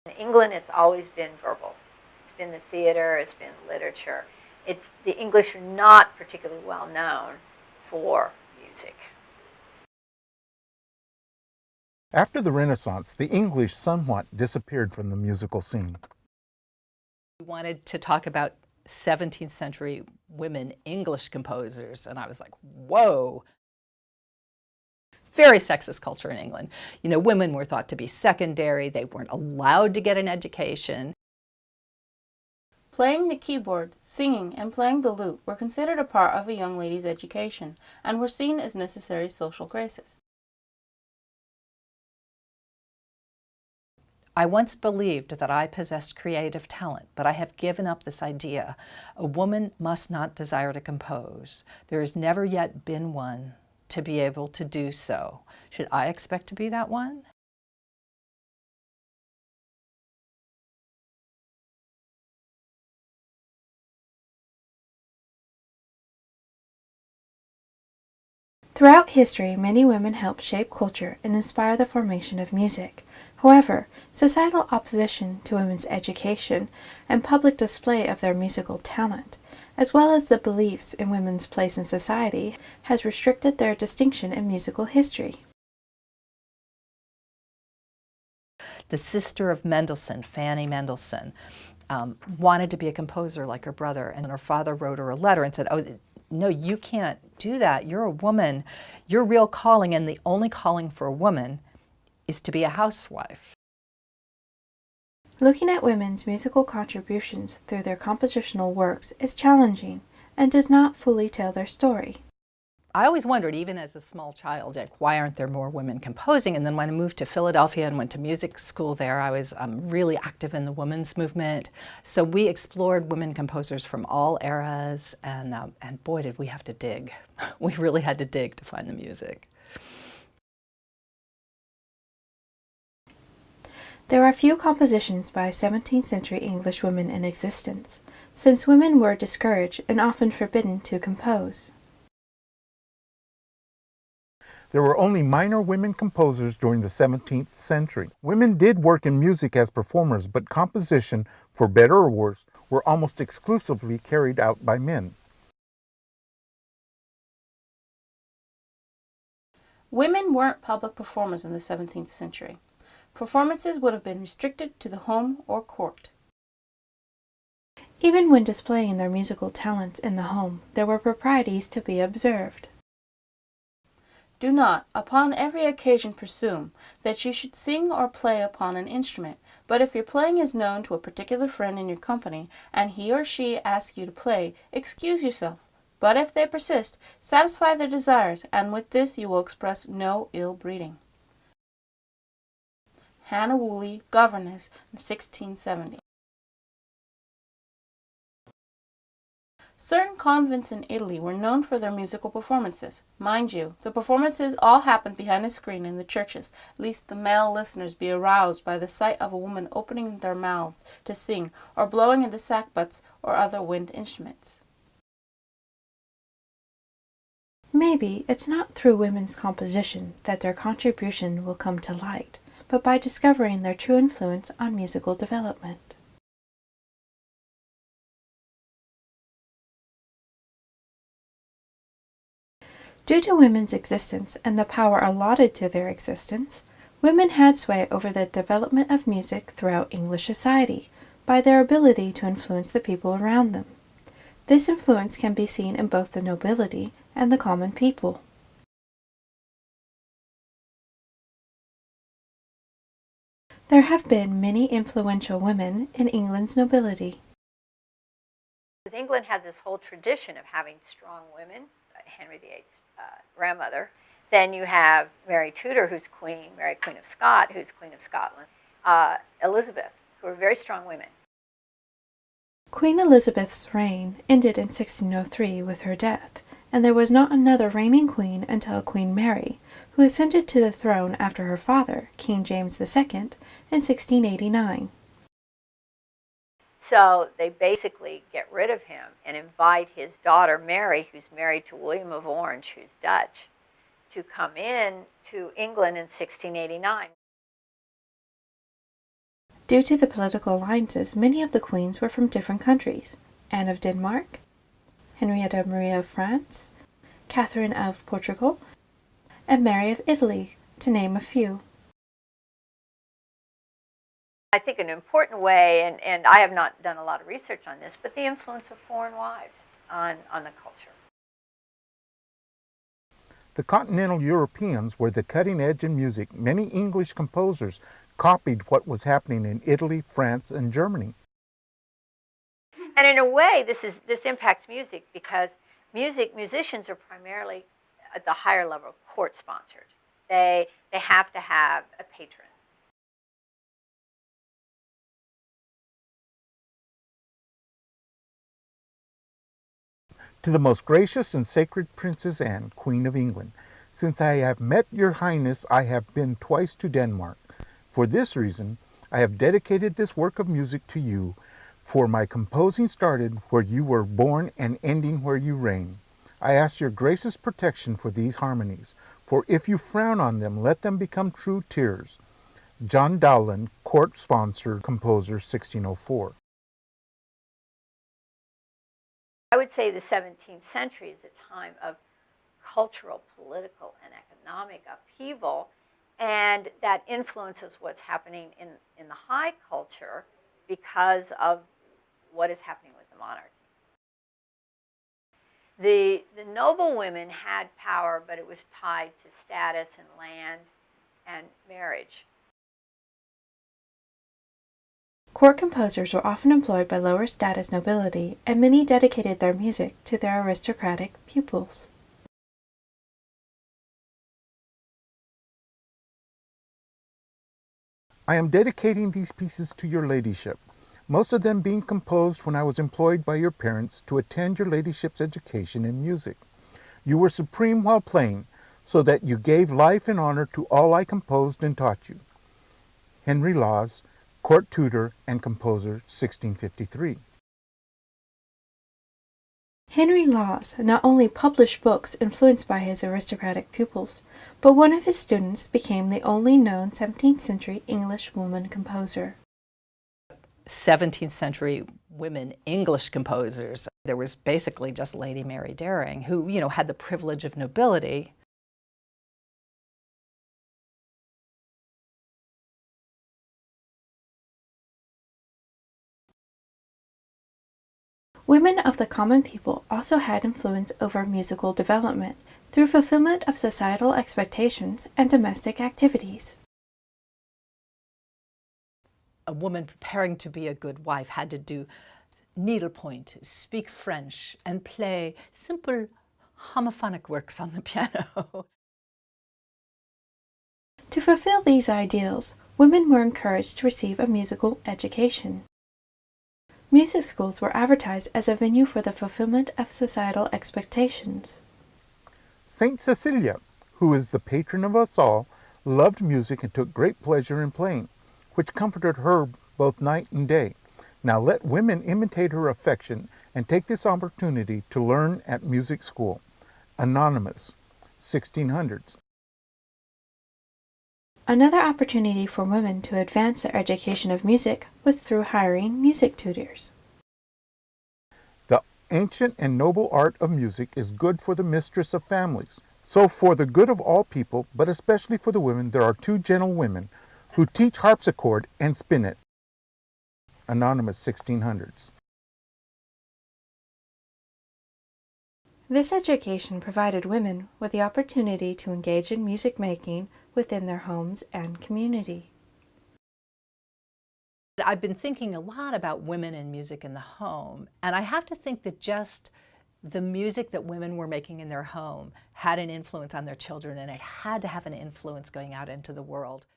In England, it's always been verbal. It's been the theater, it's been literature. The English are not particularly well known for music. After the Renaissance, the English somewhat disappeared from the musical scene. We wanted to talk about 17th century women English composers, and I was like, whoa. Very sexist culture in England. You know, women were thought to be secondary, they weren't allowed to get an education. Playing the keyboard, singing, and playing the lute were considered a part of a young lady's education and were seen as necessary social graces. I once believed that I possessed creative talent, but I have given up this idea. A woman must not desire to compose. There has never yet been one to be able to do so. Should I expect to be that one? Throughout history, many women helped shape culture and inspire the formation of music. However, societal opposition to women's education and public display of their musical talent, as well as the beliefs in women's place in society, has restricted their distinction in musical history. The sister of Mendelssohn, Fanny Mendelssohn, wanted to be a composer like her brother, and her father wrote her a letter and said, oh, no, you can't do that. You're a woman. Your real calling, and the only calling for a woman, is to be a housewife. Looking at women's musical contributions through their compositional works is challenging and does not fully tell their story. I always wondered, even as a small child, like, why aren't there more women composing? And then when I moved to Philadelphia and went to music school there, I was really active in the women's movement. So we explored women composers from all eras, and boy, did we have to dig. We really had to dig to find the music. There are few compositions by 17th century English women in existence, since women were discouraged and often forbidden to compose. There were only minor women composers during the 17th century. Women did work in music as performers, but composition, for better or worse, were almost exclusively carried out by men. Women weren't public performers in the 17th century. Performances would have been restricted to the home or court. Even when displaying their musical talents in the home, there were proprieties to be observed. Do not, upon every occasion, presume that you should sing or play upon an instrument, but if your playing is known to a particular friend in your company, and he or she asks you to play, excuse yourself. But if they persist, satisfy their desires, and with this you will express no ill breeding. Hannah Woolley, governess, 1670. Certain convents in Italy were known for their musical performances. Mind you, the performances all happened behind a screen in the churches, lest the male listeners be aroused by the sight of a woman opening their mouths to sing, or blowing into sackbuts or other wind instruments. Maybe it's not through women's composition that their contribution will come to light, but by discovering their true influence on musical development. Due to women's existence and the power allotted to their existence, women had sway over the development of music throughout English society by their ability to influence the people around them. This influence can be seen in both the nobility and the common people. There have been many influential women in England's nobility. England has this whole tradition of having strong women, Henry VIII's grandmother. Then you have Mary Tudor, who's queen, Mary Queen of Scots, who's Queen of Scotland, Elizabeth, who are very strong women. Queen Elizabeth's reign ended in 1603 with her death, and there was not another reigning queen until Queen Mary, who ascended to the throne after her father, King James II, in 1689. So they basically get rid of him and invite his daughter Mary, who's married to William of Orange, who's Dutch, to come in to England in 1689. Due to the political alliances, many of the queens were from different countries: Anne of Denmark, Henrietta Maria of France, Catherine of Portugal, and Mary of Italy, to name a few. I think an important way, and I have not done a lot of research on this, but the influence of foreign wives on the culture. The continental Europeans were the cutting edge in music. Many English composers copied what was happening in Italy, France, and Germany. And in a way, this impacts music because musicians are primarily at the higher level court sponsored. They have to have a patron. To the most gracious and sacred Princess Anne, Queen of England, since I have met your highness, I have been twice to Denmark. For this reason, I have dedicated this work of music to you, for my composing started where you were born and ending where you reign. I ask your gracious protection for these harmonies, for if you frown on them, let them become true tears. John Dowland, court sponsor, composer, 1604. I would say the 17th century is a time of cultural, political, and economic upheaval, and that influences what's happening in the high culture because of what is happening with the monarchy. The noble women had power, but it was tied to status and land and marriage. Court composers were often employed by lower status nobility, and many dedicated their music to their aristocratic pupils. I am dedicating these pieces to your ladyship, most of them being composed when I was employed by your parents to attend your ladyship's education in music. You were supreme while playing, so that you gave life and honor to all I composed and taught you. Henry Lawes, court tutor and composer, 1653. Henry Lawes not only published books influenced by his aristocratic pupils, but one of his students became the only known 17th century English woman composer. 17th century women English composers. There was basically just Lady Mary Daring, who, had the privilege of nobility. Women of the common people also had influence over musical development through fulfillment of societal expectations and domestic activities. A woman preparing to be a good wife had to do needlepoint, speak French, and play simple homophonic works on the piano. To fulfill these ideals, women were encouraged to receive a musical education. Music schools were advertised as a venue for the fulfillment of societal expectations. Saint Cecilia, who is the patron of us all, loved music and took great pleasure in playing, which comforted her both night and day. Now let women imitate her affection and take this opportunity to learn at music school. Anonymous, 1600s. Another opportunity for women to advance their education of music was through hiring music tutors. The ancient and noble art of music is good for the mistress of families. So for the good of all people, but especially for the women, there are two gentle women who teach harpsichord and spinet. Anonymous, 1600s. This education provided women with the opportunity to engage in music making within their homes and community. I've been thinking a lot about women and music in the home, and I have to think that just the music that women were making in their home had an influence on their children, and it had to have an influence going out into the world.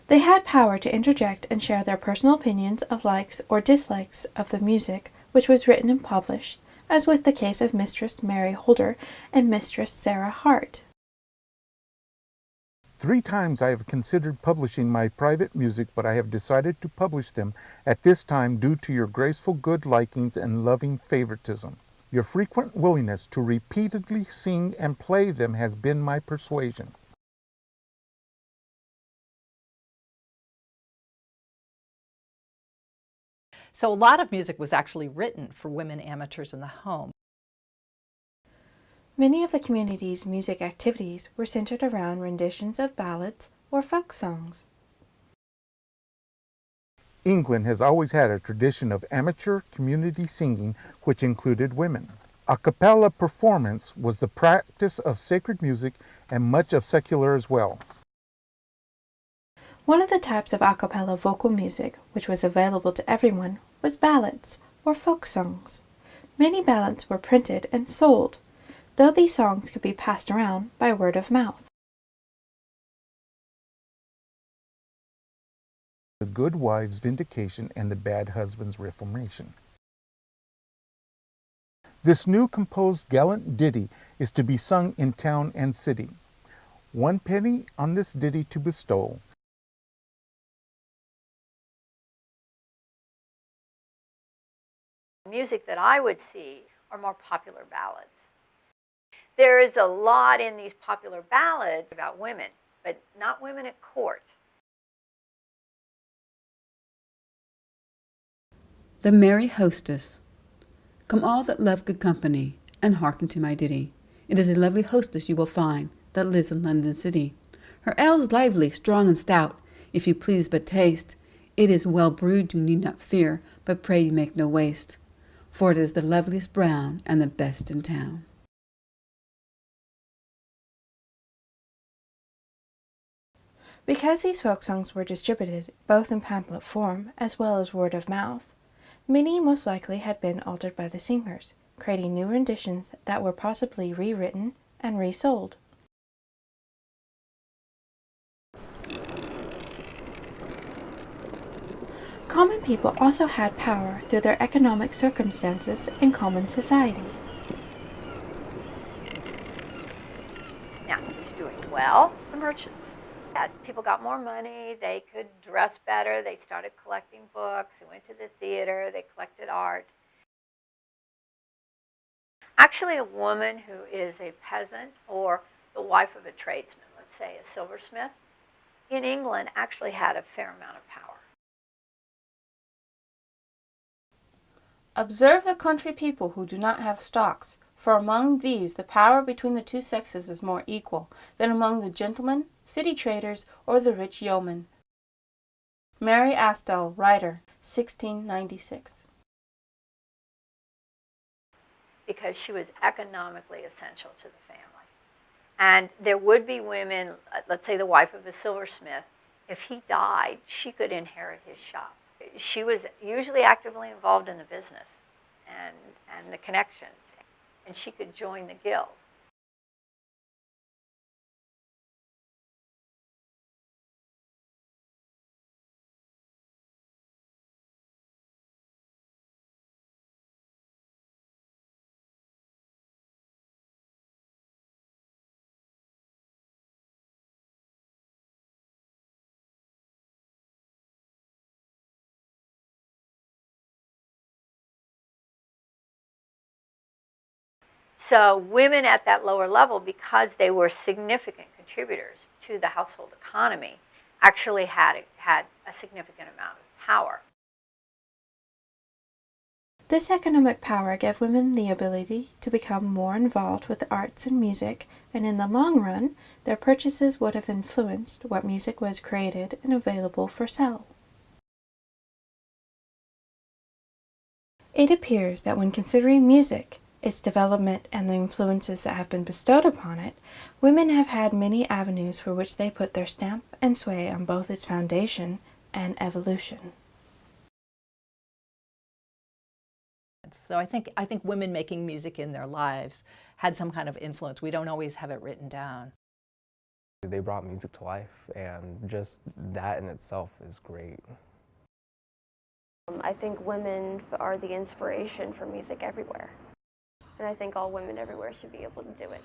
They had power to interject and share their personal opinions of likes or dislikes of the music which was written and published, as with the case of Mistress Mary Holder and Mistress Sarah Hart. 3 times I have considered publishing my private music, but I have decided to publish them at this time due to your graceful good likings and loving favoritism. Your frequent willingness to repeatedly sing and play them has been my persuasion. So a lot of music was actually written for women amateurs in the home. Many of the community's music activities were centered around renditions of ballads or folk songs. England has always had a tradition of amateur community singing which included women. A cappella performance was the practice of sacred music and much of secular as well. One of the types of a cappella vocal music which was available to everyone was ballads or folk songs. Many ballads were printed and sold, though these songs could be passed around by word of mouth. The good wife's vindication and the bad husband's reformation. This new composed gallant ditty is to be sung in town and city. 1 penny on this ditty to bestow. Music that I would see are more popular ballads. There is a lot in these popular ballads about women, but not women at court. The Merry Hostess. Come all that love good company, and hearken to my ditty. It is a lovely hostess you will find, that lives in London city. Her ale's lively, strong and stout, if you please but taste. It is well brewed, you need not fear, but pray you make no waste. For it is the loveliest brown, and the best in town. Because these folk songs were distributed both in pamphlet form as well as word of mouth, many most likely had been altered by the singers, creating new renditions that were possibly rewritten and resold. Common people also had power through their economic circumstances in common society. Now, who's doing well? The merchants. As people got more money, they could dress better, they started collecting books, they went to the theater, they collected art. Actually, a woman who is a peasant or the wife of a tradesman, let's say a silversmith, in England actually had a fair amount of power. Observe the country people who do not have stocks, for among these the power between the two sexes is more equal than among the gentlemen, city traders, or the rich yeomen. Mary Astell, writer, 1696. Because she was economically essential to the family. And there would be women, let's say the wife of a silversmith, if he died, she could inherit his shop. She was usually actively involved in the business and the connections, and she could join the guild. So women at that lower level, because they were significant contributors to the household economy, actually had a significant amount of power. This economic power gave women the ability to become more involved with the arts and music, and in the long run, their purchases would have influenced what music was created and available for sale. It appears that when considering music, its development, and the influences that have been bestowed upon it, women have had many avenues for which they put their stamp and sway on both its foundation and evolution. So I think women making music in their lives had some kind of influence. We don't always have it written down. They brought music to life, and just that in itself is great. I think women are the inspiration for music everywhere. And I think all women everywhere should be able to do it.